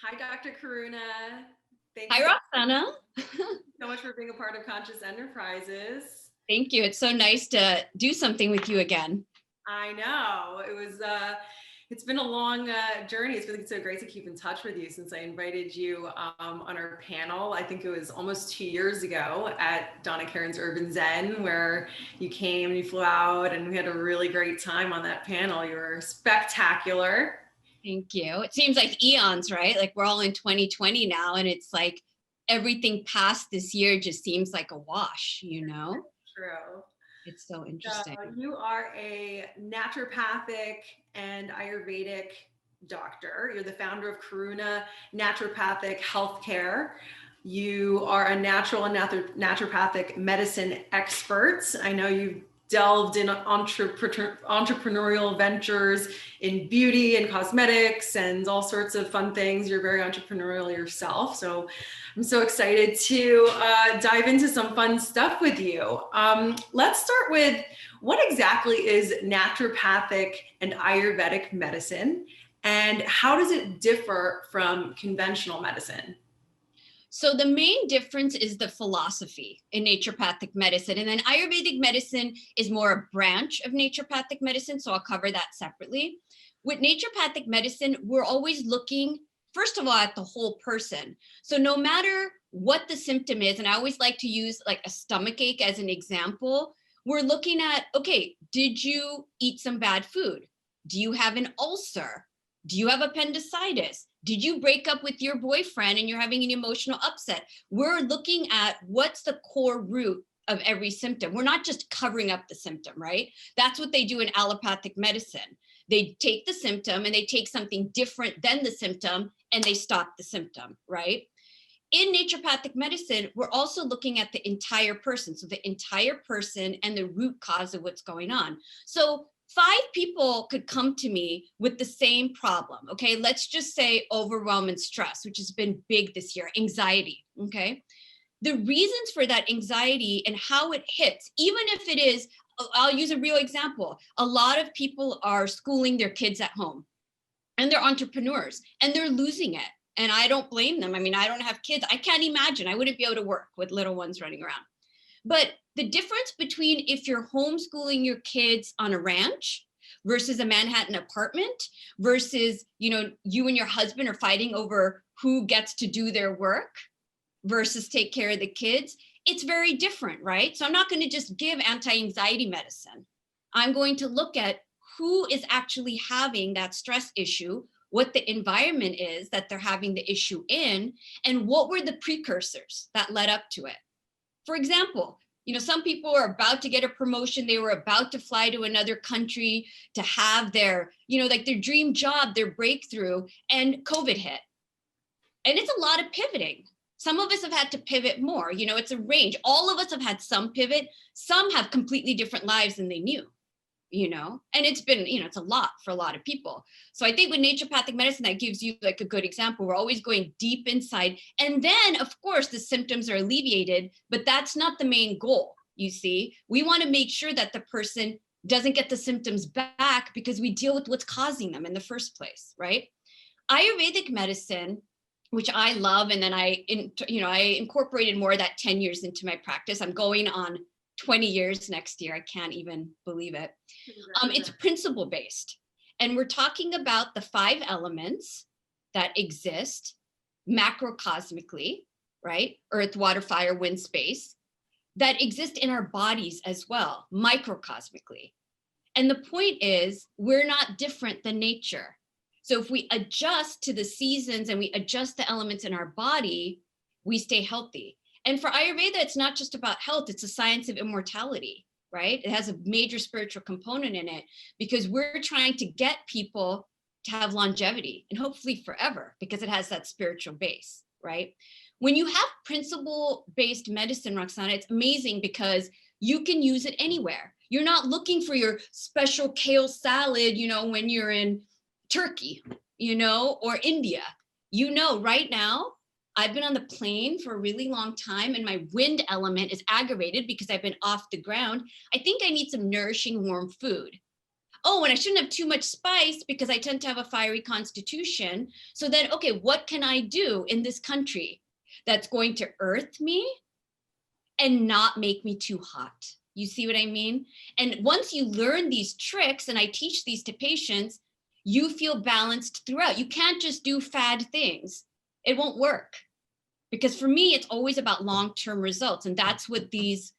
Hi, Dr. Karuna. Thank Hi, you Roxana. so much for being a part of Conscious.Enterprises. Thank you. It's so nice to do something with you again. I know it's been a long journey. It's been so great to keep in touch with you since I invited you on our panel. I think it was almost 2 years ago at Donna Karen's Urban Zen, where you came and you flew out, and we had a really great time on that panel. You were spectacular. Thank you. It seems like eons, right? Like we're all in 2020 now, and it's like everything past this year just seems like a wash, True. It's so So interesting. you are a naturopathic and Ayurvedic doctor. You're the founder of Karuna Naturopathic Healthcare. You are a natural and naturopathic medicine expert. I know you've delved in entrepreneurial ventures in beauty and cosmetics and all sorts of fun things. You're very entrepreneurial yourself. So I'm so excited to dive into some fun stuff with you. Let's start with, what exactly is naturopathic and Ayurvedic medicine, and how does it differ from conventional medicine? So the main difference is the philosophy in naturopathic medicine. And then Ayurvedic medicine is more a branch of naturopathic medicine. So I'll cover that separately. With naturopathic medicine, we're always looking, first of all, at the whole person. So no matter what the symptom is, and I always like to use like a stomach ache as an example, we're looking at, okay, did you eat some bad food? Do you have an ulcer? Do you have appendicitis? Did you break up with your boyfriend and you're having an emotional upset? We're looking at what's the core root of every symptom. We're not just covering up the symptom, right? That's what they do in allopathic medicine. They take the symptom and they take something different than the symptom and they stop the symptom, right? In naturopathic medicine, we're also looking at the entire person. So the entire person and the root cause of what's going on. So 5 people could come to me with the same problem. Okay, let's just say overwhelm and stress, which has been big this year, anxiety. Okay, the reasons for that anxiety and how it hits, even if it is, I'll use a real example. A lot of people are schooling their kids at home and they're entrepreneurs and they're losing it. And I don't blame them. I mean, I don't have kids. I can't imagine. I wouldn't be able to work with little ones running around. But the difference between if you're homeschooling your kids on a ranch versus a Manhattan apartment versus, you and your husband are fighting over who gets to do their work versus take care of the kids, it's very different, right? So I'm not going to just give anti-anxiety medicine. I'm going to look at who is actually having that stress issue, what the environment is that they're having the issue in, and what were the precursors that led up to it. For example, some people are about to get a promotion. They were about to fly to another country to have their, like their dream job, their breakthrough, and COVID hit. And it's a lot of pivoting. Some of us have had to pivot more. It's a range. All of us have had some pivot. Some have completely different lives than they knew, and it's been, it's a lot for a lot of people. So I think with naturopathic medicine, that gives you like a good example. We're always going deep inside. And then, of course, the symptoms are alleviated, but that's not the main goal. You see, we want to make sure that the person doesn't get the symptoms back because we deal with what's causing them in the first place, right? Ayurvedic medicine, which I love, and then I incorporated more of that 10 years into my practice. I'm going on 20 years next year. I can't even believe it. It's principle based. And we're talking about the 5 elements that exist macrocosmically, right? Earth, water, fire, wind, space, that exist in our bodies as well, microcosmically. And the point is, we're not different than nature. So if we adjust to the seasons and we adjust the elements in our body, we stay healthy. And for Ayurveda, it's not just about health, it's a science of immortality, right? It has a major spiritual component in it because we're trying to get people to have longevity and hopefully forever because it has that spiritual base, right? When you have principle-based medicine, Roxana, it's amazing because you can use it anywhere. You're not looking for your special kale salad, when you're in Turkey, or India. Right now, I've been on the plane for a really long time and my wind element is aggravated because I've been off the ground. I think I need some nourishing, warm food. oh, and I shouldn't have too much spice because I tend to have a fiery constitution. So then, okay, what can I do in this country that's going to earth me and not make me too hot? You see what I mean? And once you learn these tricks, and I teach these to patients, you feel balanced throughout. You can't just do fad things. It won't work. Because for me, it's always about long-term results. And that's what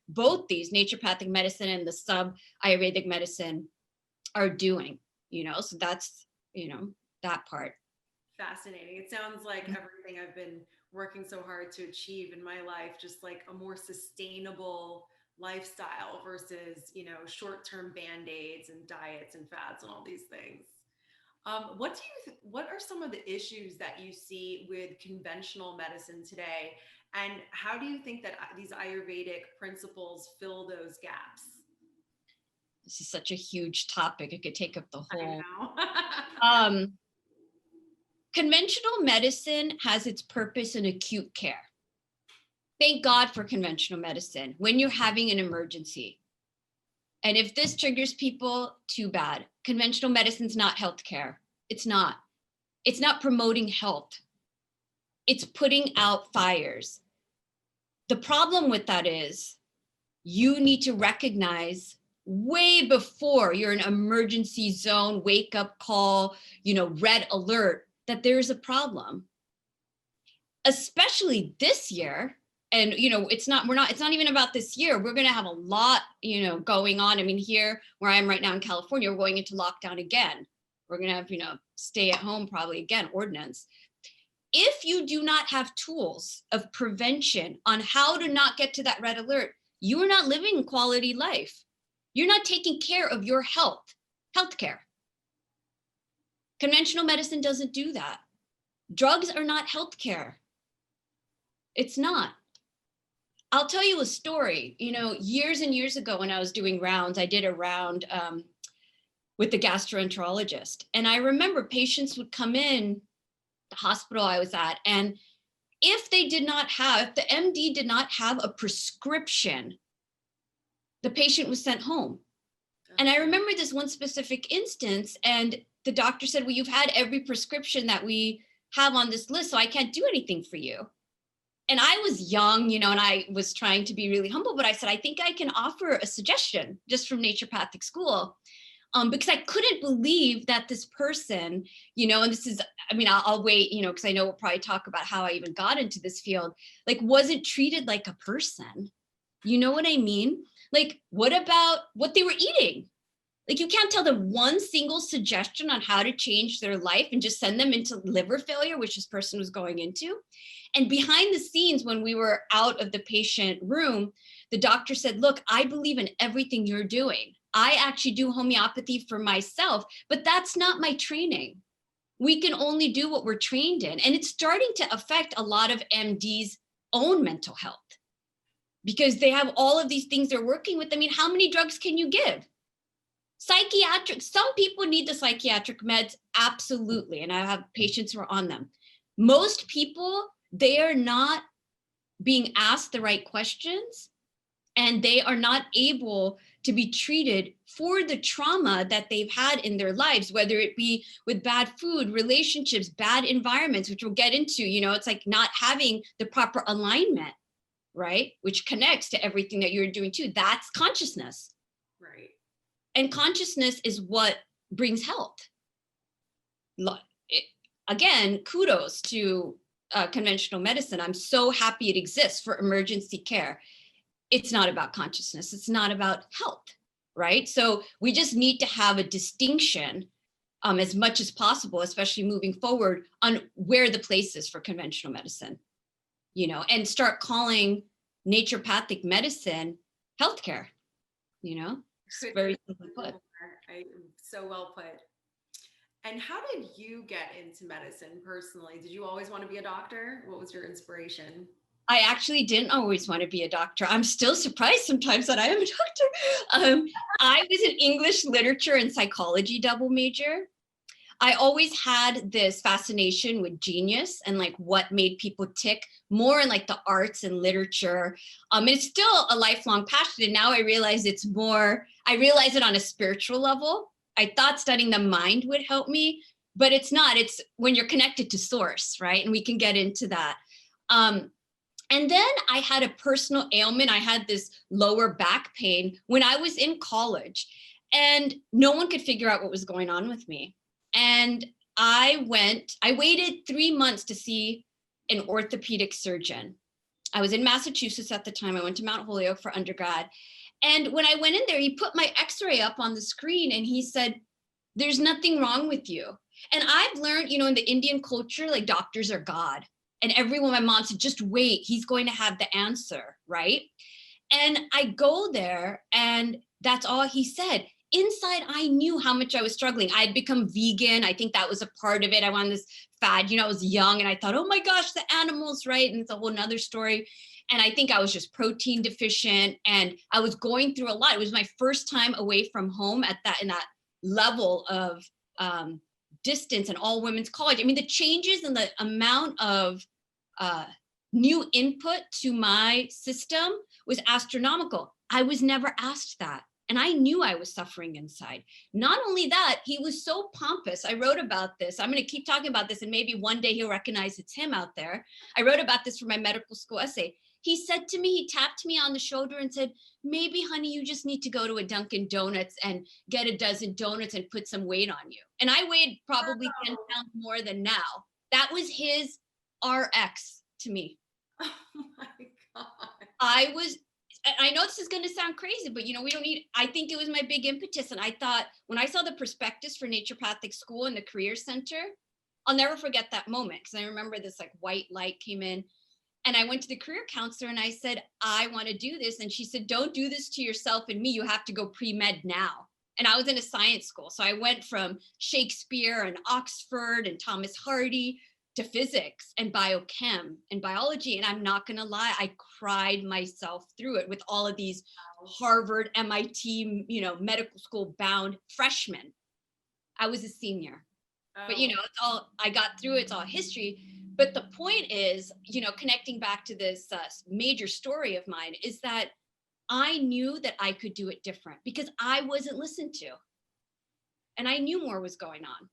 both these naturopathic medicine and the sub-Ayurvedic medicine are doing, so that's, that part. Fascinating. It sounds like everything I've been working so hard to achieve in my life, just like a more sustainable lifestyle versus, short-term band-aids and diets and fads and all these things. What are some of the issues that you see with conventional medicine today? And how do you think that these Ayurvedic principles fill those gaps? This is such a huge topic. It could take up the whole. I know. Conventional medicine has its purpose in acute care. Thank God for conventional medicine when you're having an emergency. And if this triggers people, too bad. Conventional medicine's not healthcare. It's not. It's not promoting health. It's putting out fires. The problem with that is you need to recognize way before you're in emergency zone, wake up call, red alert, that there's a problem. Especially this year. And, it's not even about this year. We're going to have a lot, going on. I mean, here where I am right now in California, we're going into lockdown again. We're going to have, stay at home probably again, ordinance. If you do not have tools of prevention on how to not get to that red alert, you are not living quality life. You're not taking care of your healthcare. Conventional medicine doesn't do that. Drugs are not healthcare. It's not. I'll tell you a story. Years and years ago when I was doing rounds, I did a round with the gastroenterologist. And I remember patients would come in the hospital I was at, and if the MD did not have a prescription, the patient was sent home. And I remember this one specific instance, and the doctor said, well, you've had every prescription that we have on this list, so I can't do anything for you. And I was young, and I was trying to be really humble, but I said, I think I can offer a suggestion just from naturopathic school. Because I couldn't believe that this person, and this is, I'll wait, because I know we'll probably talk about how I even got into this field, like wasn't treated like a person. You know what I mean? Like, what about what they were eating? Like, you can't tell them one single suggestion on how to change their life and just send them into liver failure, which this person was going into. And behind the scenes, when we were out of the patient room, the doctor said, look, I believe in everything you're doing. I actually do homeopathy for myself, but that's not my training. We can only do what we're trained in. And it's starting to affect a lot of MDs' own mental health because they have all of these things they're working with. I mean, how many drugs can you give? Psychiatric, some people need the psychiatric meds, absolutely. And I have patients who are on them. Most people, they are not being asked the right questions, and they are not able to be treated for the trauma that they've had in their lives, whether it be with bad food, relationships, bad environments, which we'll get into. It's like not having the proper alignment, right? Which connects to everything that you're doing too. That's consciousness. Right. And consciousness is what brings health. Again, kudos to conventional medicine. I'm so happy it exists for emergency care. It's not about consciousness. It's not about health, right? So we just need to have a distinction as much as possible, especially moving forward, on where the place is for conventional medicine, and start calling naturopathic medicine healthcare, It's very simply put. So well put. And how did you get into medicine personally? Did you always want to be a doctor? What was your inspiration? I actually didn't always want to be a doctor. I'm still surprised sometimes that I am a doctor. I was an English literature and psychology double major. I always had this fascination with genius and like what made people tick more in like the arts and literature. It's still a lifelong passion. And now I realize I realize it on a spiritual level. I thought studying the mind would help me, but it's not. It's when you're connected to source, right? And we can get into that. And then I had a personal ailment. I had this lower back pain when I was in college, and no one could figure out what was going on with me. And I waited 3 months to see an orthopedic surgeon. I was in Massachusetts at the time. I went to Mount Holyoke for undergrad. And when I went in there, he put my x-ray up on the screen and he said, there's nothing wrong with you. And I've learned, in the Indian culture, like doctors are God. And everyone, my mom said, just wait, he's going to have the answer, right? And I go there and that's all he said. Inside, I knew how much I was struggling. I had become vegan. I think that was a part of it. I wanted this fad, I was young and I thought, oh my gosh, the animals, right? And it's a whole nother story. And I think I was just protein deficient and I was going through a lot. It was my first time away from home in that level of distance and all women's college. I mean, the changes and the amount of new input to my system was astronomical. I was never asked that. And I knew I was suffering inside. Not only that, he was so pompous. I wrote about this. I'm going to keep talking about this and maybe one day he'll recognize it's him out there. I wrote about this for my medical school essay. He said to me, he tapped me on the shoulder and said, maybe, honey, you just need to go to a Dunkin' Donuts and get a dozen donuts and put some weight on you. And I weighed probably 10 pounds more than now. That was his RX to me. Oh my God. I know this is going to sound crazy, but I think it was my big impetus. And I thought when I saw the prospectus for naturopathic school in the career center, I'll never forget that moment. Cause I remember this like white light came in and I went to the career counselor and I said, I want to do this. And she said, don't do this to yourself and me. You have to go pre-med now. And I was in a science school. So I went from Shakespeare and Oxford and Thomas Hardy to physics and biochem and biology. And I'm not going to lie, I cried myself through it with all of these Harvard, MIT, medical school bound freshmen. I was a senior, but it's all, I got through it. It's all history. But the point is, connecting back to this major story of mine is that I knew that I could do it different because I wasn't listened to. And I knew more was going on.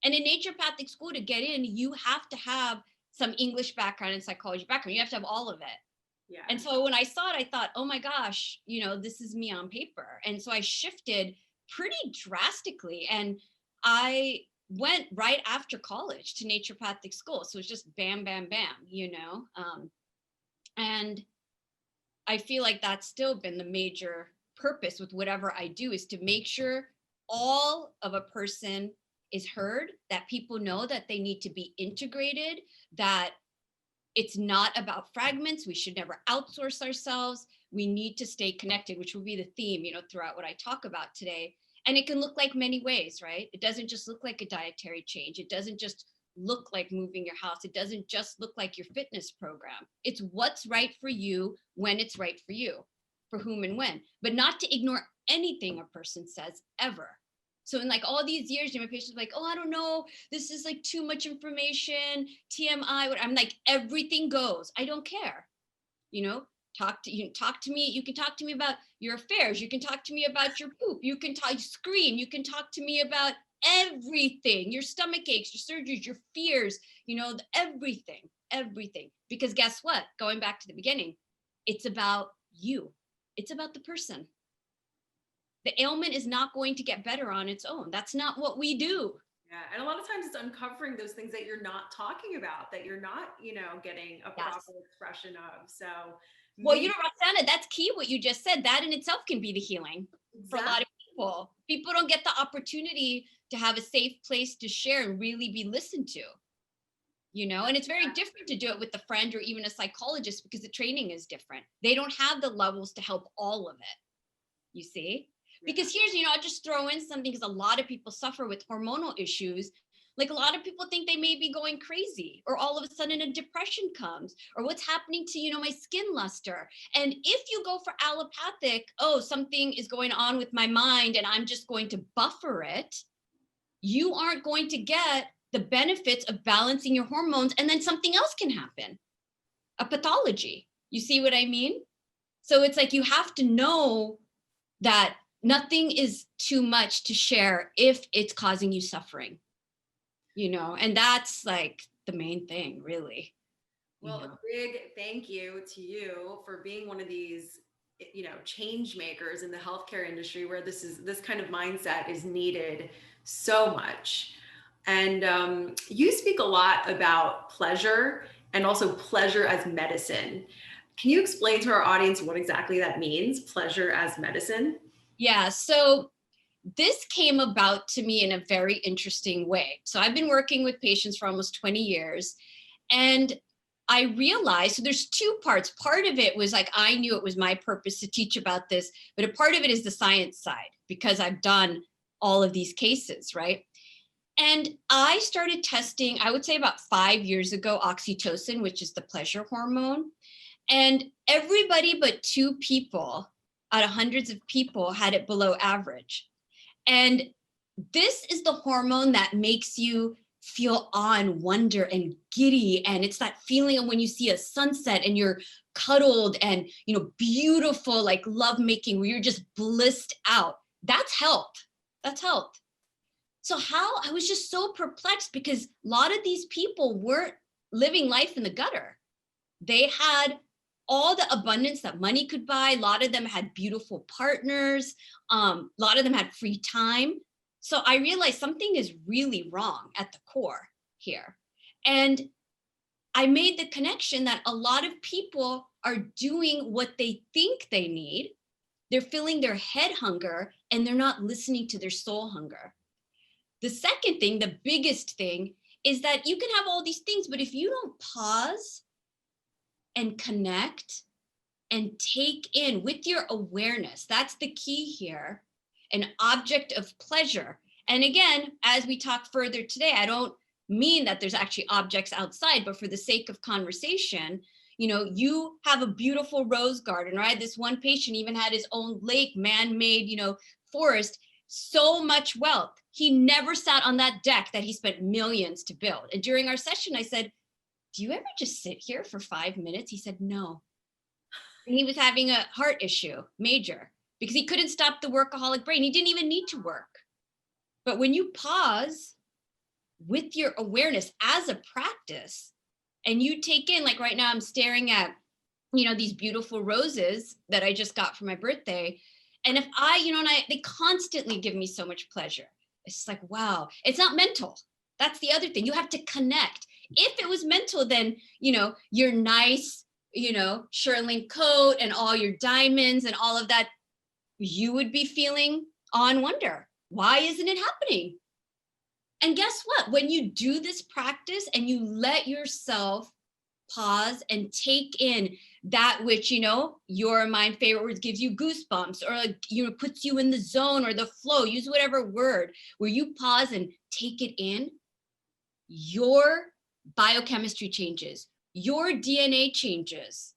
And in naturopathic school, to get in, you have to have some English background and psychology background. You have to have all of it. Yeah. And so when I saw it, I thought, oh my gosh, this is me on paper. And so I shifted pretty drastically. And I went right after college to naturopathic school. So it's just bam, bam, bam, and I feel like that's still been the major purpose with whatever I do is to make sure all of a person is heard, that people know that they need to be integrated, that it's not about fragments. We should never outsource ourselves. We need to stay connected, which will be the theme, throughout what I talk about today. And it can look like many ways, right? It doesn't just look like a dietary change. It doesn't just look like moving your house. It doesn't just look like your fitness program. It's what's right for you when it's right for you, for whom and when, but not to ignore anything a person says ever. So in like all these years, my patients are like, oh, I don't know, this is like too much information, TMI. I'm like, everything goes. I don't care. Talk to me. You can talk to me about your affairs. You can talk to me about your poop. You can scream. You can talk to me about everything, your stomach aches, your surgeries, your fears, everything. Because guess what? Going back to the beginning, it's about you. It's about the person. The ailment is not going to get better on its own. That's not what we do. Yeah. And a lot of times it's uncovering those things that you're not talking about, that you're not, getting a proper expression of. So, well, Roxana, that's key what you just said. That in itself can be the healing for a lot of people. People don't get the opportunity to have a safe place to share and really be listened to. And it's very different to do it with a friend or even a psychologist because the training is different. They don't have the levels to help all of it. You see? Because here's, I'll just throw in something because a lot of people suffer with hormonal issues. Like a lot of people think they may be going crazy or all of a sudden a depression comes or what's happening to, my skin luster. And if you go for allopathic, oh, something is going on with my mind and I'm just going to buffer it. You aren't going to get the benefits of balancing your hormones and then something else can happen. A pathology. You see what I mean? So it's like you have to know that nothing is too much to share if it's causing you suffering, and that's like the main thing, really. Well, a big thank you to you for being one of these, change makers in the healthcare industry where this kind of mindset is needed so much. And you speak a lot about pleasure and also pleasure as medicine. Can you explain to our audience what exactly that means, pleasure as medicine? Yeah, so this came about to me in a very interesting way. So I've been working with patients for almost 20 years, and I realized, so there's two parts. Part of it was like, I knew it was my purpose to teach about this, but a part of it is the science side, because I've done all of these cases, right? And I started testing, I would say about 5 years ago, oxytocin, which is the pleasure hormone. And everybody but two people out of hundreds of people had it below average. And this is the hormone that makes you feel awe and wonder and giddy. And it's that feeling of when you see a sunset and you're cuddled and, beautiful, like lovemaking, where you're just blissed out. That's health. That's health. So how I was just so perplexed, because a lot of these people weren't living life in the gutter. They had all the abundance that money could buy. A lot of them had beautiful partners. A lot of them had free time. So I realized something is really wrong at the core here. And I made the connection that a lot of people are doing what they think they need. They're filling their head hunger and they're not listening to their soul hunger. The second thing, the biggest thing, is that you can have all these things, but if you don't pause and connect and take in with your awareness, that's the key here, an object of pleasure. And again, as we talk further today, I don't mean that there's actually objects outside, but for the sake of conversation, you have a beautiful rose garden, right? This one patient even had his own lake, man-made, forest, so much wealth. He never sat on that deck that he spent millions to build. And during our session, I said, do you ever just sit here for 5 minutes? He said, no. And he was having a heart issue, major, because he couldn't stop the workaholic brain. He didn't even need to work. But when you pause with your awareness as a practice, and you take in, like right now, I'm staring at, these beautiful roses that I just got for my birthday. And if they constantly give me so much pleasure. It's like, wow, it's not mental. That's the other thing. You have to connect. If it was mental, then, your nice, shearling coat and all your diamonds and all of that, you would be feeling awe and wonder. Why isn't it happening? And guess what? When you do this practice and you let yourself pause and take in that which, your mind favorite words, gives you goosebumps, or puts you in the zone or the flow, use whatever word, where you pause and take it in, your biochemistry changes, your DNA changes,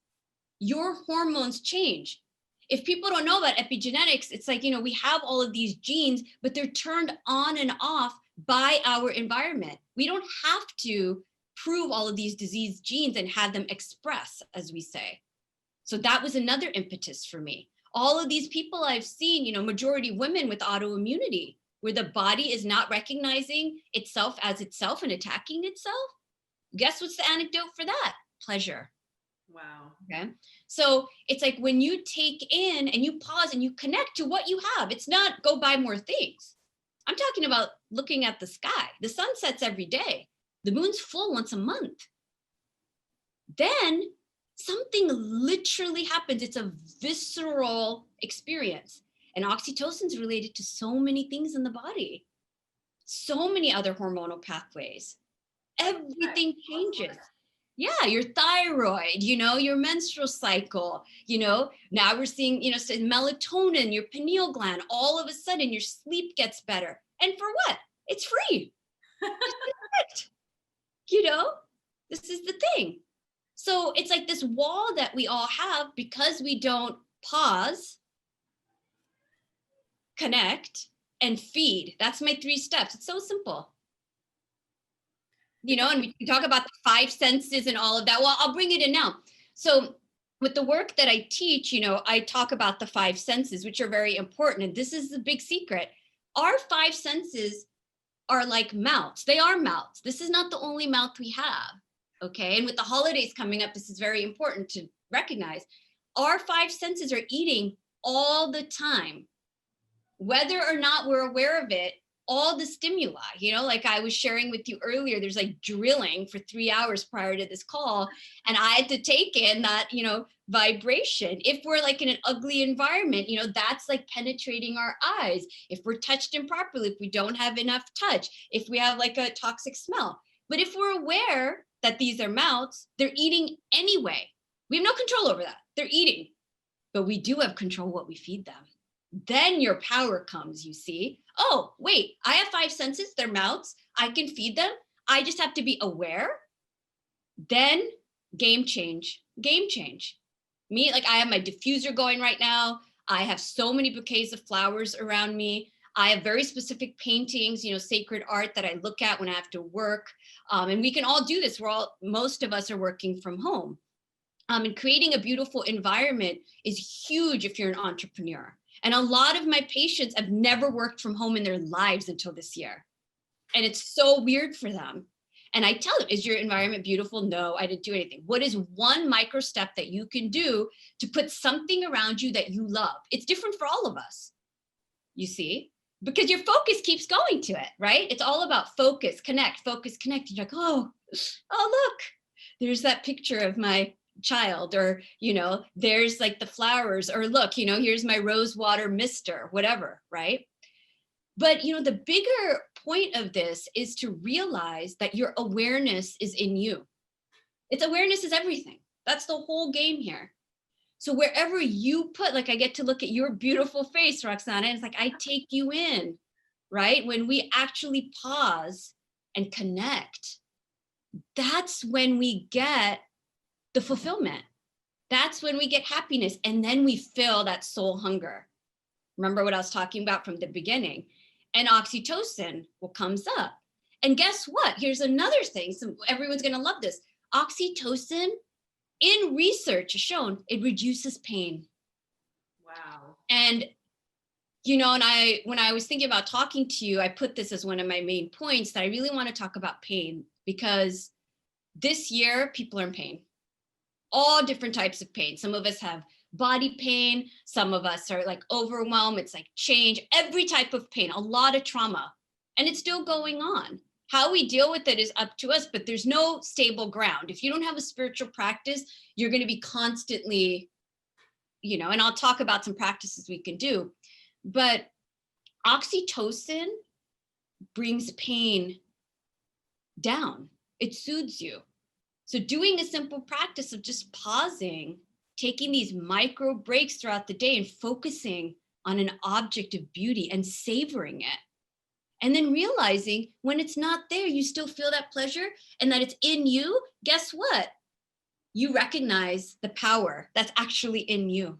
your hormones change. If people don't know about epigenetics, it's like, we have all of these genes, but they're turned on and off by our environment. We don't have to prove all of these disease genes and have them express, as we say. So that was another impetus for me. All of these people I've seen, majority women with autoimmunity, where the body is not recognizing itself as itself and attacking itself. Guess what's the antidote for that? Pleasure. Wow. Okay. So it's like when you take in and you pause and you connect to what you have, it's not go buy more things. I'm talking about looking at the sky. The sun sets every day. The moon's full once a month. Then something literally happens. It's a visceral experience. And oxytocin is related to so many things in the body, so many other hormonal pathways. Everything changes. Yeah, your thyroid, your menstrual cycle, now we're seeing, melatonin, your pineal gland, all of a sudden your sleep gets better. And for what? It's free. This is the thing. So it's like this wall that we all have because we don't pause, connect, and feed. That's my 3 steps. It's so simple. And we talk about the 5 senses and all of that. Well, I'll bring it in now. So with the work that I teach, I talk about the five senses, which are very important. And this is the big secret. Our five senses are like mouths. They are mouths. This is not the only mouth we have. Okay. And with the holidays coming up, this is very important to recognize. Our five senses are eating all the time, whether or not we're aware of it. All the stimuli, like I was sharing with you earlier, there's like drilling for 3 hours prior to this call. And I had to take in that, vibration. If we're like in an ugly environment, that's like penetrating our eyes. If we're touched improperly, if we don't have enough touch, if we have like a toxic smell. But if we're aware that these are mouths, they're eating anyway. We have no control over that. They're eating, but we do have control what we feed them. Then your power comes, you see. Oh, wait, I have five senses, they're mouths. I can feed them. I just have to be aware. Then game change. Me, like I have my diffuser going right now. I have so many bouquets of flowers around me. I have very specific paintings, sacred art that I look at when I have to work. And we can all do this. Most of us are working from home. And creating a beautiful environment is huge if you're an entrepreneur. And a lot of my patients have never worked from home in their lives until this year. And it's so weird for them. And I tell them, is your environment beautiful? No, I didn't do anything. What is one micro step that you can do to put something around you that you love? It's different for all of us, you see, because your focus keeps going to it, right? It's all about focus, connect. You're like, oh, look, there's that picture of my child, or there's like the flowers, or look, here's my rose water mister, whatever, right? But the bigger point of this is to realize that your awareness is in you. Its awareness is everything. That's the whole game here. So wherever you put, like I get to look at your beautiful face, Roxana, and it's like I take you in, right? When we actually pause and connect, that's when we get the fulfillment. That's when we get happiness. And then we fill that soul hunger. Remember what I was talking about from the beginning. And oxytocin comes up. And guess what? Here's another thing. So everyone's going to love this. Oxytocin, in research, has shown it reduces pain. Wow. And, when I was thinking about talking to you, I put this as one of my main points that I really want to talk about pain, because this year people are in pain. All different types of pain. Some of us have body pain. Some of us are like overwhelmed. It's like change, every type of pain, a lot of trauma, and it's still going on. How we deal with it is up to us, but there's no stable ground. If you don't have a spiritual practice, you're going to be constantly, and I'll talk about some practices we can do, but oxytocin brings pain down. It soothes you. So doing a simple practice of just pausing, taking these micro breaks throughout the day and focusing on an object of beauty and savoring it. And then realizing when it's not there, you still feel that pleasure and that it's in you. Guess what? You recognize the power that's actually in you.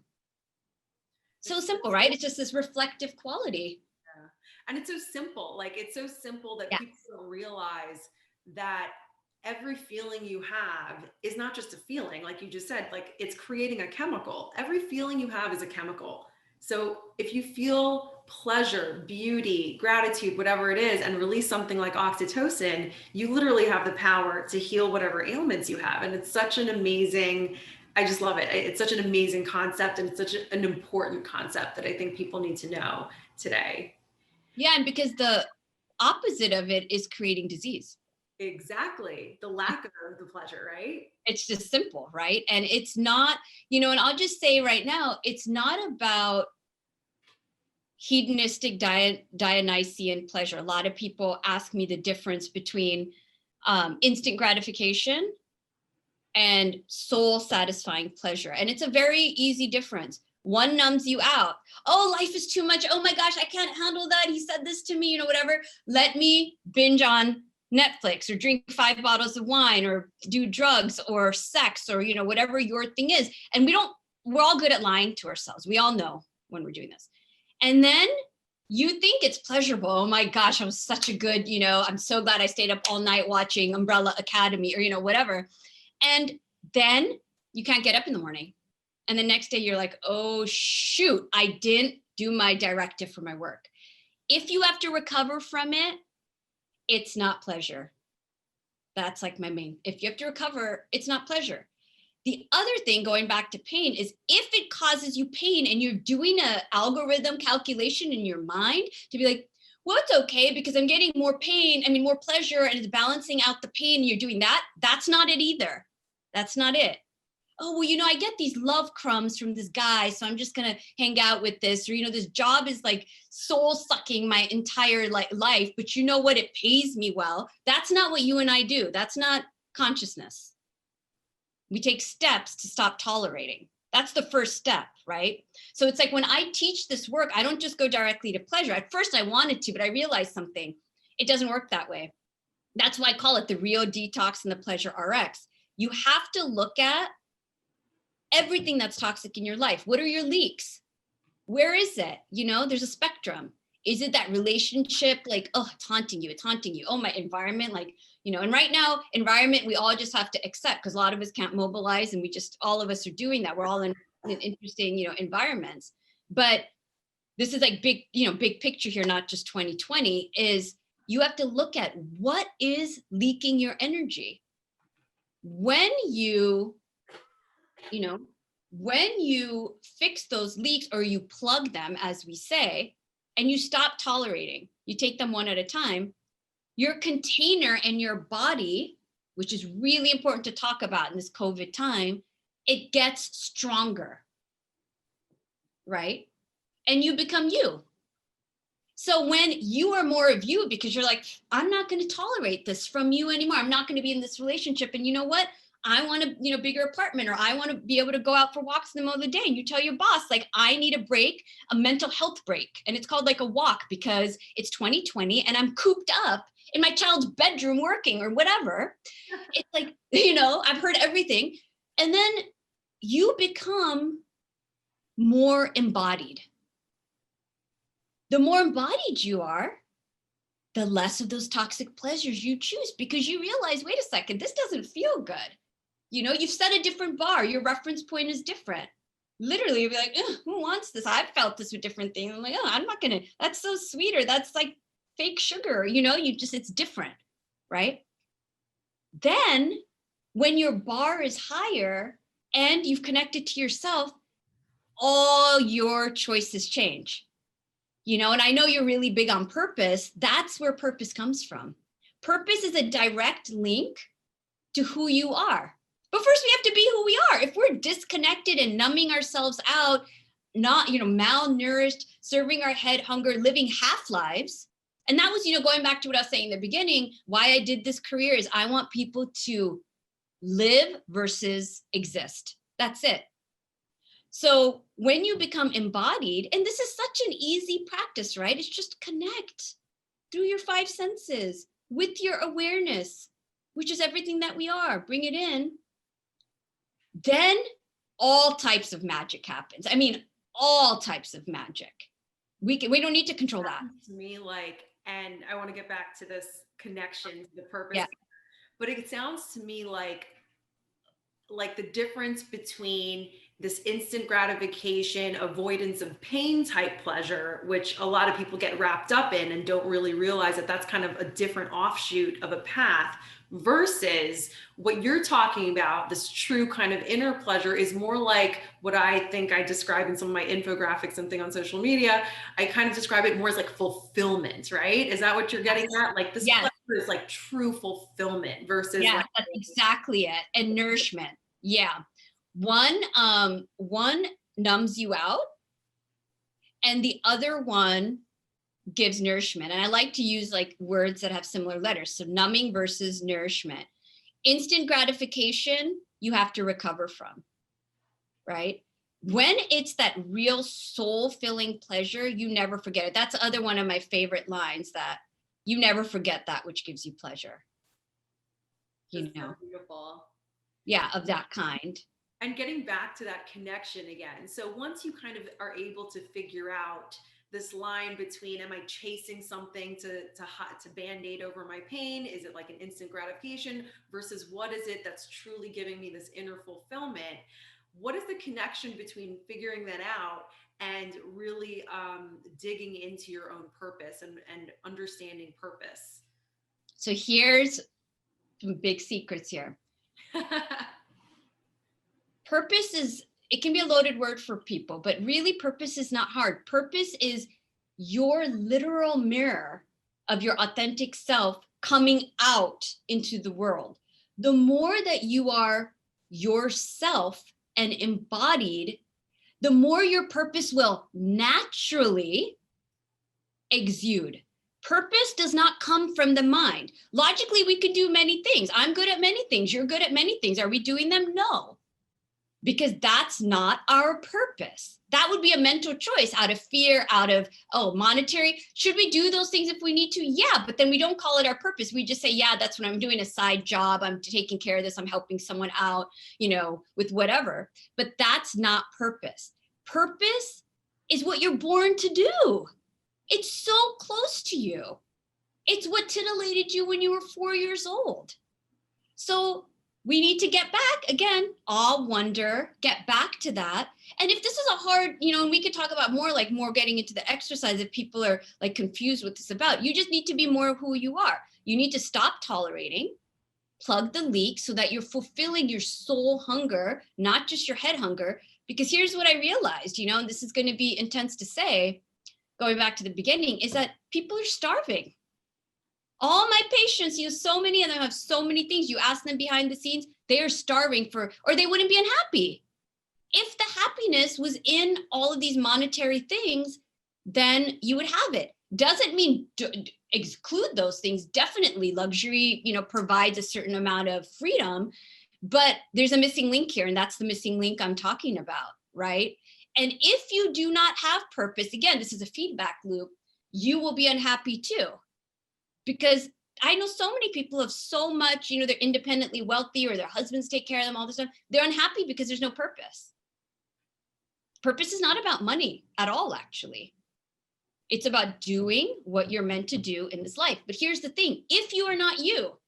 So simple, right? It's just this reflective quality. Yeah. And it's so simple. Like, it's so simple that Yeah. people don't realize that every feeling you have is not just a feeling. Like you just said, like it's creating a chemical. Every feeling you have is a chemical. So if you feel pleasure, beauty, gratitude, whatever it is, and release something like oxytocin, you literally have the power to heal whatever ailments you have. And it's such an amazing, I just love it. It's such an amazing concept, and it's such an important concept that I think people need to know today. Yeah, and because the opposite of it is creating disease. Exactly. The lack of the pleasure, right? It's just simple, right? And it's not, and I'll just say right now, it's not about hedonistic Dionysian pleasure. A lot of people ask me the difference between instant gratification and soul satisfying pleasure. And it's a very easy difference. One numbs you out. Oh, life is too much. Oh my gosh, I can't handle that. He said this to me, whatever. Let me binge on Netflix or drink 5 bottles of wine or do drugs or sex or, whatever your thing is. And we're all good at lying to ourselves. We all know when we're doing this. And then you think it's pleasurable. Oh my gosh, I was such a good, I'm so glad I stayed up all night watching Umbrella Academy or, whatever. And then you can't get up in the morning. And the next day you're like, oh, shoot, I didn't do my directive for my work. If you have to recover from it, it's not pleasure. That's like my main. If you have to recover, it's not pleasure. The other thing, going back to pain, is if it causes you pain and you're doing an algorithm calculation in your mind to be like, well, it's okay because I'm getting more pain, more pleasure, and it's balancing out the pain, and you're doing that, that's not it either. That's not it. Oh, well, I get these love crumbs from this guy, so I'm just going to hang out with this. Or, this job is like soul sucking my entire life, but you know what? It pays me well. That's not what you and I do. That's not consciousness. We take steps to stop tolerating. That's the first step, right? So it's like when I teach this work, I don't just go directly to pleasure. At first I wanted to, but I realized something. It doesn't work that way. That's why I call it the Rio Detox and the Pleasure RX. You have to look at everything that's toxic in your life. What are your leaks? Where is it? There's a spectrum. Is it that relationship? Like, oh, it's haunting you. It's haunting you. Oh, my environment. And right now, environment, we all just have to accept because a lot of us can't mobilize and all of us are doing that. We're all in interesting, environments. But this is like big, big picture here, not just 2020, is you have to look at what is leaking your energy. When you fix those leaks or you plug them, as we say, and you stop tolerating, you take them one at a time, your container and your body, which is really important to talk about in this COVID time, it gets stronger, right? And you become you. So when you are more of you, because you're like, I'm not going to tolerate this from you anymore. I'm not going to be in this relationship. And you know what? I want a bigger apartment, or I want to be able to go out for walks in the middle of the day. And you tell your boss, like, I need a break, a mental health break. And it's called like a walk because it's 2020 and I'm cooped up in my child's bedroom working or whatever. It's like, I've heard everything. And then you become more embodied. The more embodied you are, the less of those toxic pleasures you choose, because you realize, wait a second, this doesn't feel good. You've set a different bar. Your reference point is different. Literally, you'll be like, who wants this? I've felt this with different things. I'm like, oh, I'm not going to, that's so sweet, or that's like fake sugar. It's different, right? Then when your bar is higher and you've connected to yourself, all your choices change. And I know you're really big on purpose. That's where purpose comes from. Purpose is a direct link to who you are. But first we have to be who we are. If we're disconnected and numbing ourselves out, not, malnourished, serving our head hunger, living half lives. And that was, going back to what I was saying in the beginning, why I did this career is I want people to live versus exist. That's it. So when you become embodied, and this is such an easy practice, right? It's just connect through your 5 senses with your awareness, which is everything that we are. Bring it in. Then all types of magic happens. All types of magic. We don't need to control that. To me, and I want to get back to this connection, the purpose. Yeah. But it sounds to me like the difference between this instant gratification, avoidance of pain type pleasure, which a lot of people get wrapped up in and don't really realize that that's kind of a different offshoot of a path, versus what you're talking about, this true kind of inner pleasure, is more like what I think I describe in some of my infographics and thing on social media. I kind of describe it more as like fulfillment, right? Is that what you're getting at? Like this pleasure is like true fulfillment versus that's exactly it. And nourishment. Yeah. One numbs you out and the other one gives nourishment. And I like to use like words that have similar letters. So numbing versus nourishment. Instant gratification, you have to recover from, right? When it's that real soul-filling pleasure, you never forget it. That's the other one of my favorite lines, that you never forget that which gives you pleasure. So beautiful. Yeah, of that kind. And getting back to that connection again. So once you kind of are able to figure out this line between, am I chasing something to band-aid over my pain? Is it like an instant gratification versus what is it that's truly giving me this inner fulfillment? what is the connection between figuring that out and really digging into your own purpose and understanding purpose? So here's some big secrets here. Purpose is, it can be a loaded word for people, but really purpose is not hard. Purpose is your literal mirror of your authentic self coming out into the world. The more that you are yourself and embodied, the more your purpose will naturally exude. Purpose does not come from the mind. Logically, we could do many things. I'm good at many things. You're good at many things. Are we doing them? No, because that's not our purpose. That would be a mental choice out of fear, out of, oh, monetary. Should we do those things if we need to? Yeah, but then we don't call it our purpose. We just say, yeah, that's what I'm doing, a side job. I'm taking care of this. I'm helping someone out, with whatever. But that's not purpose. Purpose is what you're born to do. It's so close to you. It's what titillated you when you were 4 years old. So we need to get back again, all wonder, get back to that. And if this is a hard, and we could talk about more getting into the exercise if people are like confused what this is about, you just need to be more of who you are. You need to stop tolerating, plug the leak so that you're fulfilling your soul hunger, not just your head hunger. Because here's what I realized, and this is going to be intense to say, going back to the beginning, is that people are starving. All my patients, so many of them have so many things. You ask them behind the scenes, they are starving or they wouldn't be unhappy. If the happiness was in all of these monetary things, then you would have it. Doesn't mean exclude those things. Definitely luxury, provides a certain amount of freedom, but there's a missing link here. And that's the missing link I'm talking about, right? And if you do not have purpose, again, this is a feedback loop, you will be unhappy too. Because I know so many people have so much, they're independently wealthy or their husbands take care of them, all this stuff. They're unhappy because there's no purpose. Purpose is not about money at all, actually. It's about doing what you're meant to do in this life. But here's the thing, if you are not you,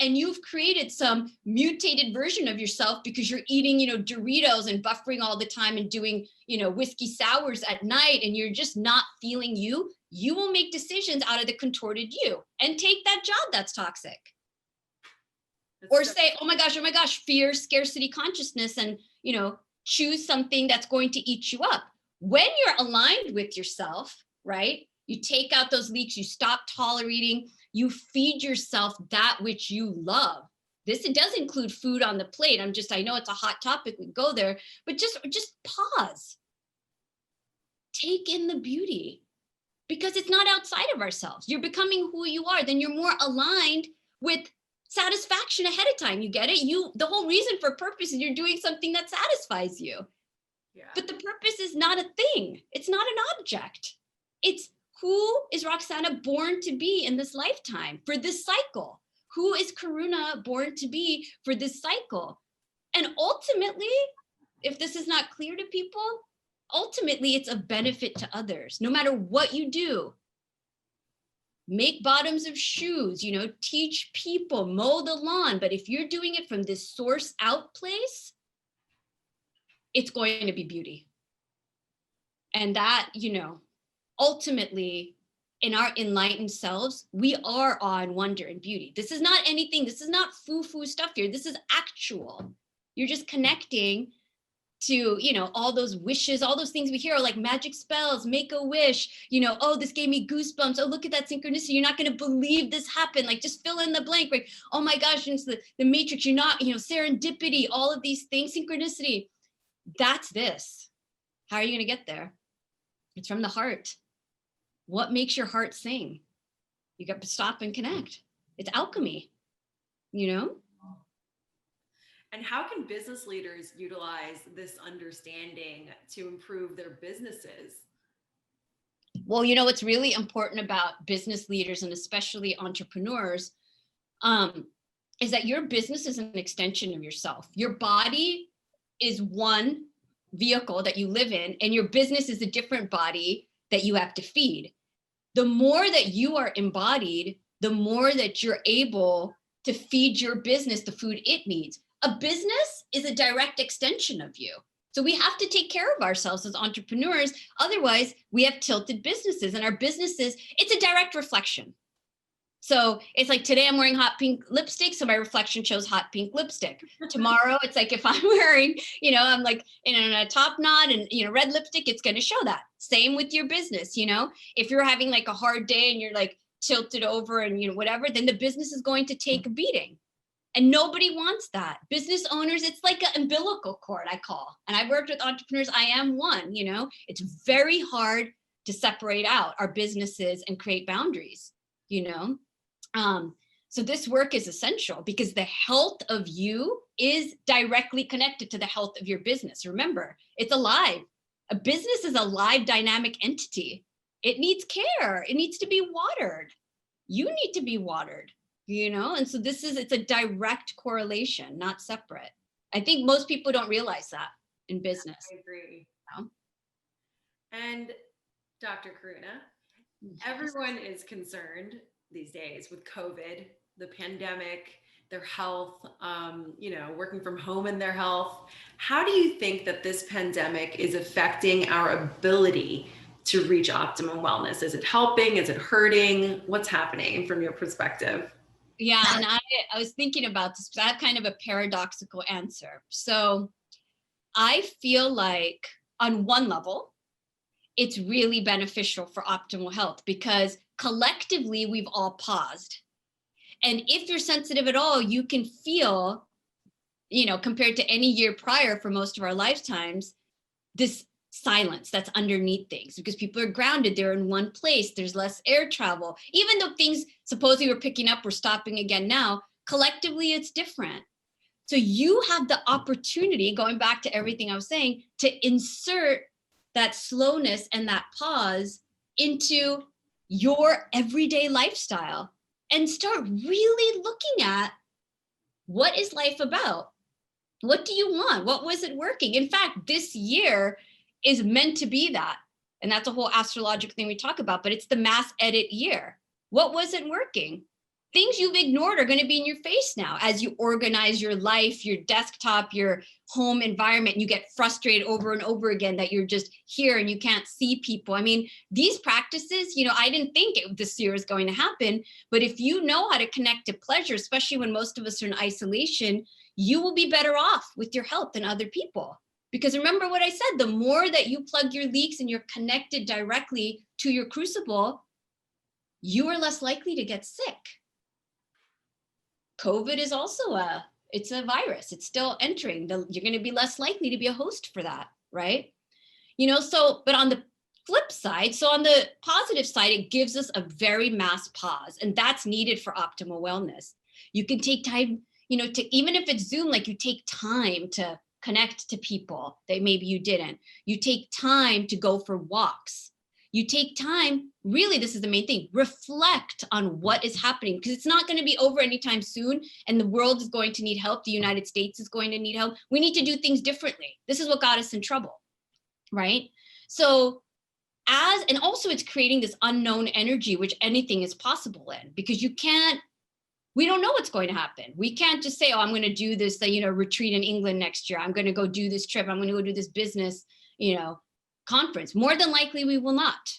and you've created some mutated version of yourself because you're eating, Doritos and buffering all the time and doing, whiskey sours at night, and you're just not feeling you, you will make decisions out of the contorted you and take that job that's toxic. Or say, oh my gosh, fear, scarcity consciousness, and, choose something that's going to eat you up. When you're aligned with yourself, right? You take out those leaks, you stop tolerating, you feed yourself that which you love. It does include food on the plate. I know it's a hot topic, we go there, but just pause. Take in the beauty, because it's not outside of ourselves. You're becoming who you are. Then you're more aligned with satisfaction ahead of time. You get it? The whole reason for purpose is you're doing something that satisfies you. Yeah. But the purpose is not a thing. It's not an object. It's who is Roxana born to be in this lifetime for this cycle? Who is Karuna born to be for this cycle? And ultimately, if this is not clear to people, ultimately it's a benefit to others, no matter what you do. Make bottoms of shoes, teach people, mow the lawn. But if you're doing it from this source out place, it's going to be beauty. And that, ultimately, in our enlightened selves, we are awe and wonder and beauty. This is not anything, this is not foo-foo stuff here. This is actual. You're just connecting to, all those wishes, all those things we hear are like magic spells, make a wish, oh, this gave me goosebumps. Oh, look at that synchronicity. You're not going to believe this happened. Like, just fill in the blank, right? Oh my gosh, it's the matrix. You're not, serendipity, all of these things, synchronicity. That's this. How are you going to get there? It's from the heart. What makes your heart sing? You got to stop and connect. It's alchemy, And how can business leaders utilize this understanding to improve their businesses? Well, what's really important about business leaders and especially entrepreneurs is that your business is an extension of yourself. Your body is one vehicle that you live in, and your business is a different body that you have to feed. The more that you are embodied, the more that you're able to feed your business the food it needs. A business is a direct extension of you. So we have to take care of ourselves as entrepreneurs. Otherwise, we have tilted businesses, and our businesses, it's a direct reflection. So it's like today I'm wearing hot pink lipstick, so my reflection shows hot pink lipstick. Tomorrow it's like if I'm wearing, I'm like in a top knot and red lipstick, it's going to show that. Same with your business. If you're having like a hard day and you're like tilted over and whatever, then the business is going to take a beating. And nobody wants that. Business owners, it's like an umbilical cord, I call. And I've worked with entrepreneurs. I am one. It's very hard to separate out our businesses and create boundaries. So this work is essential because the health of you is directly connected to the health of your business. Remember, it's alive. A business is a live, dynamic entity. It needs care. It needs to be watered. You need to be watered, and so it's a direct correlation, not separate. I think most people don't realize that in business. I agree. And Dr. Karuna, Yes. Everyone is concerned these days with COVID, the pandemic, their health, working from home and their health. How do you think that this pandemic is affecting our ability to reach optimum wellness? Is it helping? Is it hurting? What's happening from your perspective? Yeah, and I was thinking about this. I have kind of a paradoxical answer. So I feel like on one level, it's really beneficial for optimal health because collectively we've all paused. And if you're sensitive at all, you can feel, compared to any year prior for most of our lifetimes, this silence that's underneath things because people are grounded. They're in one place. There's less air travel. Even though things supposedly were picking up, we're stopping again now. Collectively, it's different. So you have the opportunity, going back to everything I was saying, to insert that slowness and that pause into your everyday lifestyle and start really looking at what is life about? What do you want? What wasn't working? In fact, this year is meant to be that. And that's a whole astrological thing we talk about, but it's the mass edit year. What wasn't working? Things you've ignored are going to be in your face now as you organize your life, your desktop, your home environment. And you get frustrated over and over again that you're just here and you can't see people. I mean, these practices, I didn't think this year was going to happen, but if you know how to connect to pleasure, especially when most of us are in isolation, you will be better off with your health than other people. Because remember what I said, the more that you plug your leaks and you're connected directly to your crucible, you are less likely to get sick. COVID is also it's a virus. It's still entering. You're going to be less likely to be a host for that, right? But on the flip side, so on the positive side, it gives us a very mass pause, and that's needed for optimal wellness. You can take time, to even if it's Zoom, like you take time to connect to people that maybe you didn't. You take time to go for walks. You take time, really, this is the main thing, reflect on what is happening because it's not going to be over anytime soon and the world is going to need help. The United States is going to need help. We need to do things differently. This is what got us in trouble, right? So and also it's creating this unknown energy, which anything is possible in because we don't know what's going to happen. We can't just say, oh, I'm going to do this, retreat in England next year. I'm going to go do this trip. I'm going to go do this business, conference. More than likely, we will not.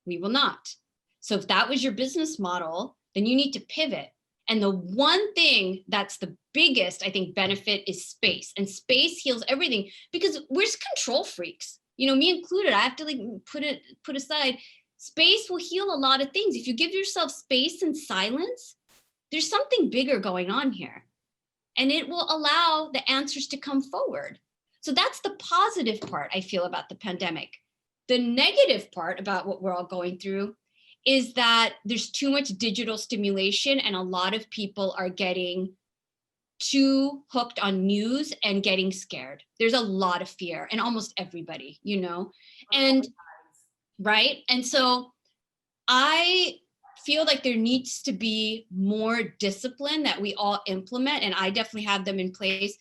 We will not. So if that was your business model, then you need to pivot. And the one thing that's the biggest, I think, benefit is space. And space heals everything because we're just control freaks. Me included. I have to put aside. Space will heal a lot of things. If you give yourself space and silence, there's something bigger going on here. And it will allow the answers to come forward. So that's the positive part I feel about the pandemic. The negative part about what we're all going through is that there's too much digital stimulation and a lot of people are getting too hooked on news and getting scared. There's a lot of fear and almost everybody, and right. And so I feel like there needs to be more discipline that we all implement. And I definitely have them in place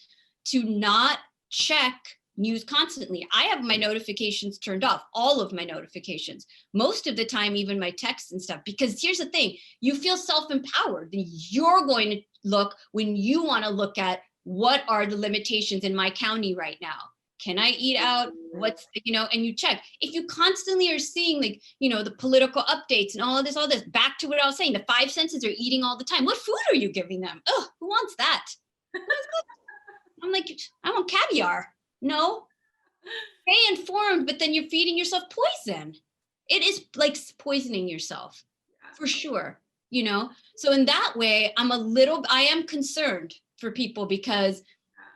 to not check news constantly. I have my notifications turned off, all of my notifications, most of the time, even my texts and stuff, because here's the thing, you feel self-empowered. You're going to look when you want to look at what are the limitations in my county right now. Can I eat out? What's the, and you check. If you constantly are seeing like, the political updates and all this, back to what I was saying, the five senses are eating all the time. What food are you giving them? Oh, who wants that? I'm like, I want caviar. No, stay informed, but then you're feeding yourself poison. It is like poisoning yourself for sure, So in that way, I am concerned for people because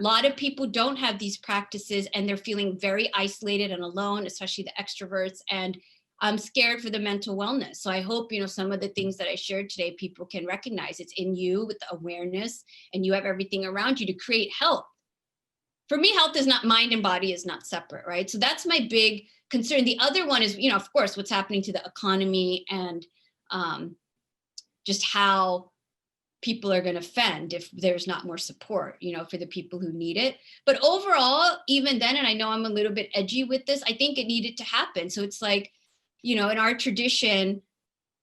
a lot of people don't have these practices and they're feeling very isolated and alone, especially the extroverts. And I'm scared for the mental wellness. So I hope, some of the things that I shared today, people can recognize it's in you with the awareness, and you have everything around you to create health. For me, health is not, mind and body is not separate, right? So that's my big concern. The other one is, of course, what's happening to the economy and just how people are going to fend if there's not more support, for the people who need it. But overall, even then, and I know I'm a little bit edgy with this, I think it needed to happen. So it's like, in our tradition,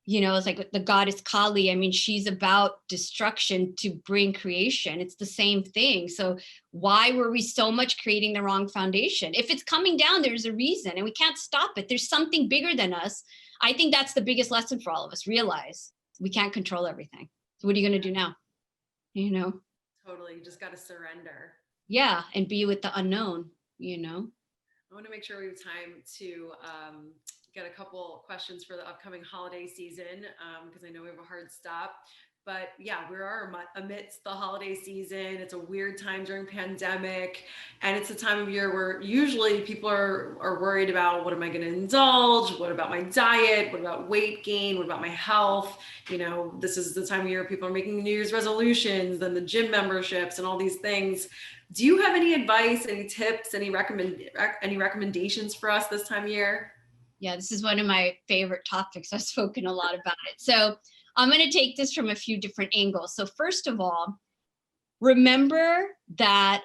it's like the goddess Kali. I mean, she's about destruction to bring creation. It's the same thing. So why were we so much creating the wrong foundation? If it's coming down, there's a reason, and we can't stop it. There's something bigger than us. I think that's the biggest lesson for all of us. Realize we can't control everything. So what are you going to do now? Totally. You just got to surrender. Yeah. And be with the unknown, I want to make sure we have time to get a couple questions for the upcoming holiday season because I know we have a hard stop. But yeah, we are amidst the holiday season. It's a weird time during pandemic. And it's a time of year where usually people are worried about, what am I going to indulge? What about my diet? What about weight gain? What about my health? This is the time of year people are making New Year's resolutions and the gym memberships and all these things. Do you have any advice, any tips, any recommendations for us this time of year? Yeah, this is one of my favorite topics. I've spoken a lot about it. So I'm going to take this from a few different angles. So first of all, remember that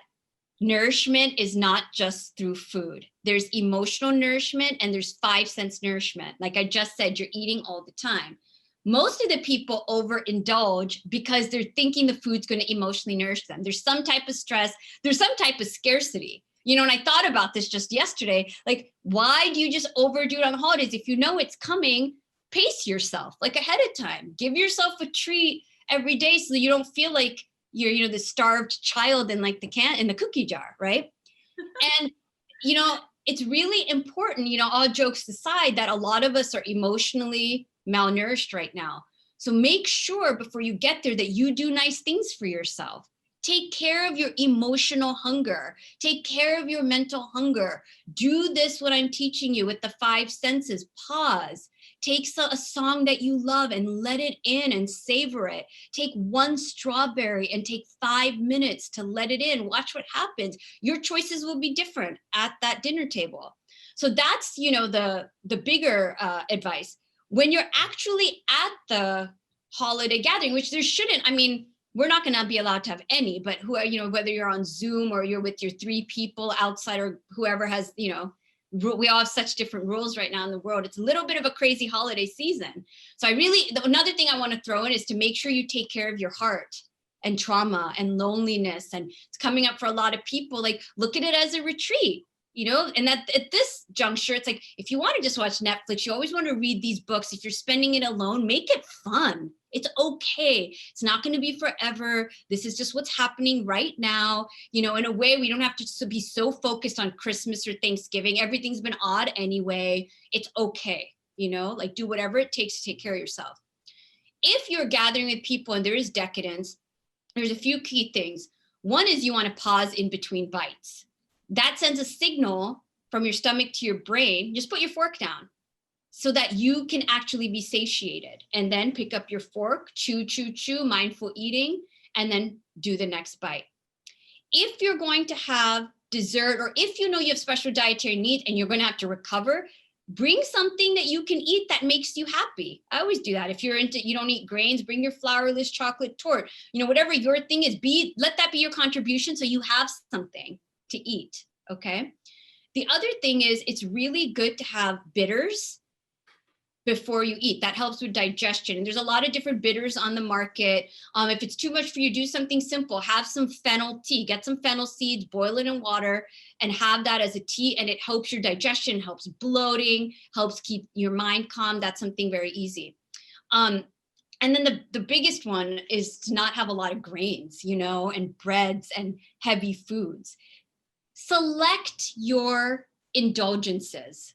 nourishment is not just through food. There's emotional nourishment and there's five sense nourishment. Like I just said, you're eating all the time. Most of the people overindulge because they're thinking the food's going to emotionally nourish them. There's some type of stress. There's some type of scarcity. And I thought about this just yesterday, like, why do you just overdo it on the holidays? If you know it's coming, pace yourself like ahead of time. Give yourself a treat every day so that you don't feel like you're, the starved child in like in the cookie jar, right? And, it's really important, all jokes aside, that a lot of us are emotionally malnourished right now. So make sure before you get there that you do nice things for yourself. Take care of your emotional hunger. Take care of your mental hunger. Do this, what I'm teaching you with the five senses. Pause. Take a song that you love and let it in and savor it. Take one strawberry and take 5 minutes to let it in. Watch what happens. Your choices will be different at that dinner table. So that's, the bigger advice. When you're actually at the holiday gathering, which there shouldn't, we're not going to be allowed to have any, but who are, whether you're on Zoom or you're with your 3 people outside or whoever has, we all have such different rules right now in the world. It's a little bit of a crazy holiday season. So another thing I want to throw in is to make sure you take care of your heart and trauma and loneliness. And it's coming up for a lot of people, like look at it as a retreat. And that at this juncture, it's like, if you want to just watch Netflix, you always want to read these books. If you're spending it alone, make it fun. It's okay. It's not going to be forever. This is just what's happening right now. In a way, we don't have to be so focused on Christmas or Thanksgiving. Everything's been odd anyway. It's okay. Like do whatever it takes to take care of yourself. If you're gathering with people and there is decadence, there's a few key things. One is you want to pause in between bites. That sends a signal from your stomach to your brain. Just put your fork down so that you can actually be satiated, and then pick up your fork, chew, mindful eating, and then do the next bite. If you're going to have dessert, or if you have special dietary needs and you're going to have to recover, bring something that you can eat that makes you happy. I always do that. If you don't eat grains, bring your flourless chocolate torte. Whatever your thing is, let that be your contribution so you have something to eat, okay? The other thing is it's really good to have bitters before you eat. That helps with digestion. And there's a lot of different bitters on the market. If it's too much for you, do something simple. Have some fennel tea. Get some fennel seeds, boil it in water, and have that as a tea. And it helps your digestion, helps bloating, helps keep your mind calm. That's something very easy. And then the biggest one is to not have a lot of grains, and breads and heavy foods. Select your indulgences.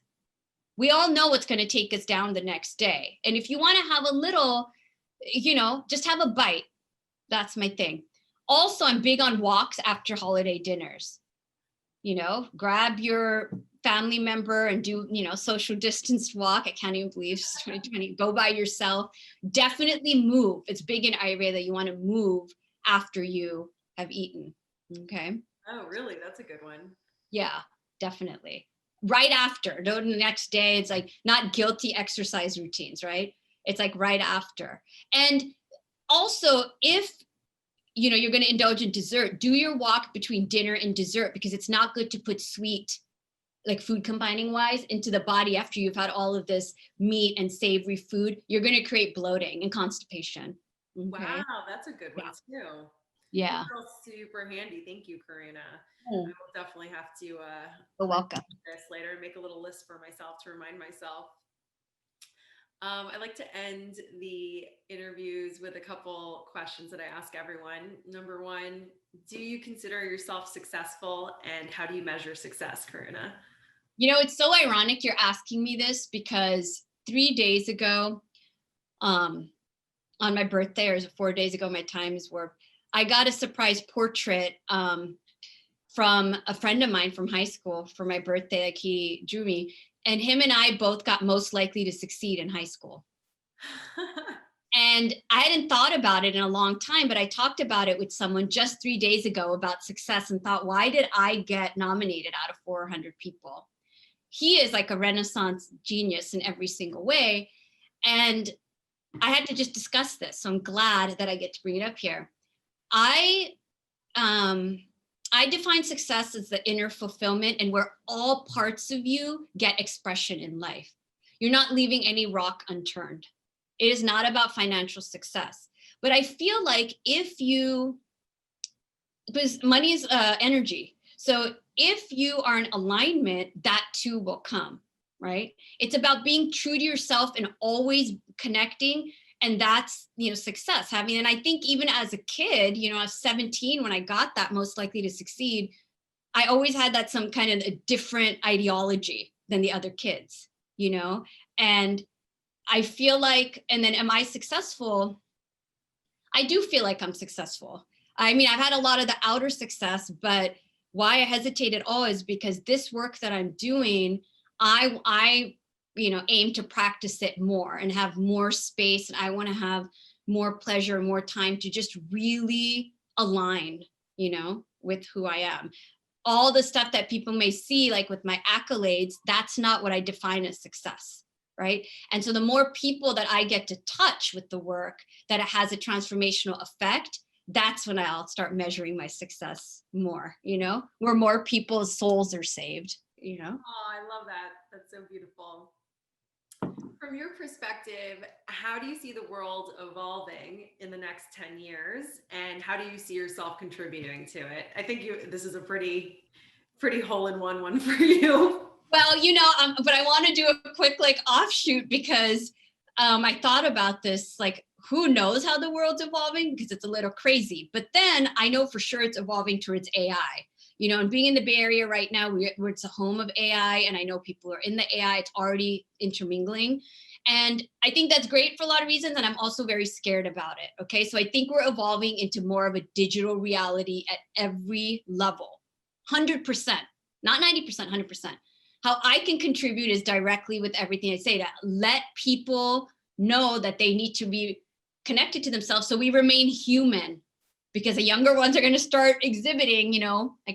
We all know what's going to take us down the next day. And if you want to have a little, just have a bite. That's my thing. Also, I'm big on walks after holiday dinners. Grab your family member and do, social distanced walk. I can't even believe it's 2020. Go by yourself. Definitely move. It's big in Ayurveda. You want to move after you have eaten. Okay. Oh, really? That's a good one. Yeah, definitely. Right after, the next day, it's like not guilty exercise routines, right? It's like right after. And also, if you're going to indulge in dessert, do your walk between dinner and dessert, because it's not good to put sweet, like food combining wise, into the body after you've had all of this meat and savory food. You're going to create bloating and constipation. Okay? Wow, that's a good one too. Yeah. Super handy. Thank you, Karuna. I will definitely have to You're welcome. this later and make a little list for myself to remind myself. I like to end the interviews with a couple questions that I ask everyone. Number one, do you consider yourself successful, and how do you measure success, Karuna? It's so ironic you're asking me this, because 3 days ago, on my birthday, or 4 days ago, my times were, I got a surprise portrait from a friend of mine from high school for my birthday. Like, he drew me, and him and I both got most likely to succeed in high school. And I hadn't thought about it in a long time, but I talked about it with someone just 3 days ago about success, and thought, why did I get nominated out of 400 people? He is like a Renaissance genius in every single way. And I had to just discuss this. So I'm glad that I get to bring it up here. I define success as the inner fulfillment, and where all parts of you get expression in life. You're not leaving any rock unturned. It is not about financial success. But I feel like because money is energy. So if you are in alignment, that too will come, right? It's about being true to yourself and always connecting. And that's, success. And I think even as a kid, I was 17 when I got that most likely to succeed. I always had that some kind of a different ideology than the other kids, and I feel like, and then am I successful? I do feel like I'm successful. I've had a lot of the outer success, but why I hesitate at all is because this work that I'm doing, I aim to practice it more and have more space. And I want to have more pleasure and more time to just really align, with who I am. All the stuff that people may see, like with my accolades, that's not what I define as success, right? And so the more people that I get to touch with the work, that it has a transformational effect, that's when I'll start measuring my success more, where more people's souls are saved, Oh, I love that. That's so beautiful. From your perspective, how do you see the world evolving in the next 10 years? And how do you see yourself contributing to it? I think this is a pretty hole-in-one one for you. Well, but I want to do a quick offshoot, because I thought about this, who knows how the world's evolving, because it's a little crazy. But then I know for sure it's evolving towards AI. And being in the Bay Area right now, where it's a home of AI, and I know people are in the AI, it's already intermingling. And I think that's great for a lot of reasons. And I'm also very scared about it. Okay. So I think we're evolving into more of a digital reality at every level, 100%, not 90%, 100%. How I can contribute is directly with everything I say, to let people know that they need to be connected to themselves, so we remain human. Because the younger ones are going to start exhibiting,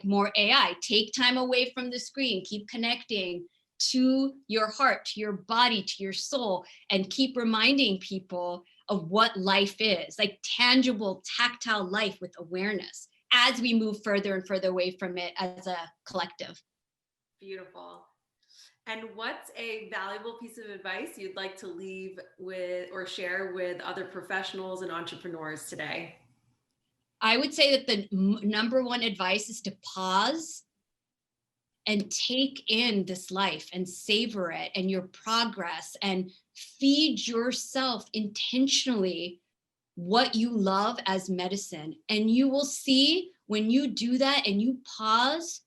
more AI. Take time away from the screen, keep connecting to your heart, to your body, to your soul, and keep reminding people of what life is, like tangible, tactile life with awareness, as we move further and further away from it as a collective. Beautiful. And what's a valuable piece of advice you'd like to leave with or share with other professionals and entrepreneurs today? I would say that the number one advice is to pause and take in this life and savor it and your progress and feed yourself intentionally what you love as medicine. And you will see when you do that and you pause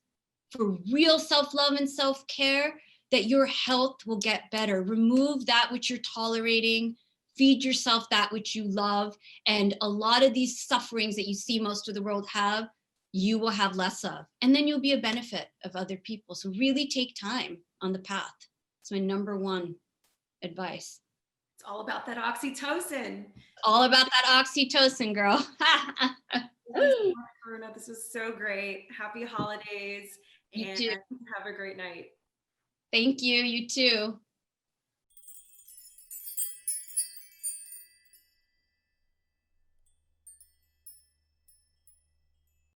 for real self-love and self-care, that your health will get better. Remove that which you're tolerating, feed yourself that which you love. And a lot of these sufferings that you see most of the world have, you will have less of. And then you'll be a benefit of other people. So really take time on the path. It's my number one advice. It's all about that oxytocin. All about that oxytocin, girl. Thank you so much, Karuna. This was so great. Happy holidays You and too. have a great night. Thank you. You too.